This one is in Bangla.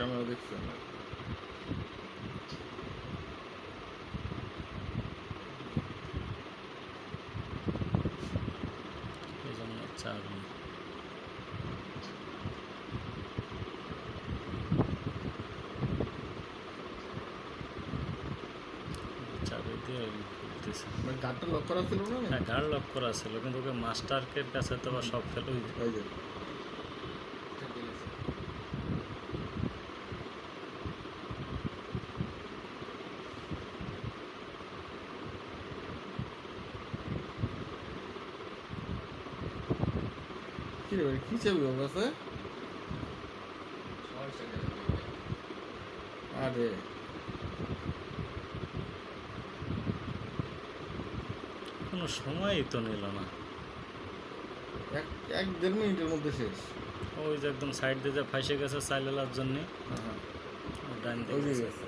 ক্যামেরা দেখছেন এই জন্য চাবি চাবি দিয়ে খুলতেছে। গাড়িটা লক করা ছিল না? হ্যাঁ, গাড় লক করা ছিল, কিন্তু ওকে মাস্টারকের কাছে তো আবার সব ফেলে ওই যে কি রে ভাই, কি চাবি ওর কাছে? আরে কোনো সময়ই তো নিল না। এক দেড় মিনিটের মধ্যে শেষ। ওই যে একদম সাইড দিয়ে যে ফাঁসে গেছে চাইলেলার জন্যে, হ্যাঁ, ডাইন ওই দিকে যে গেছে।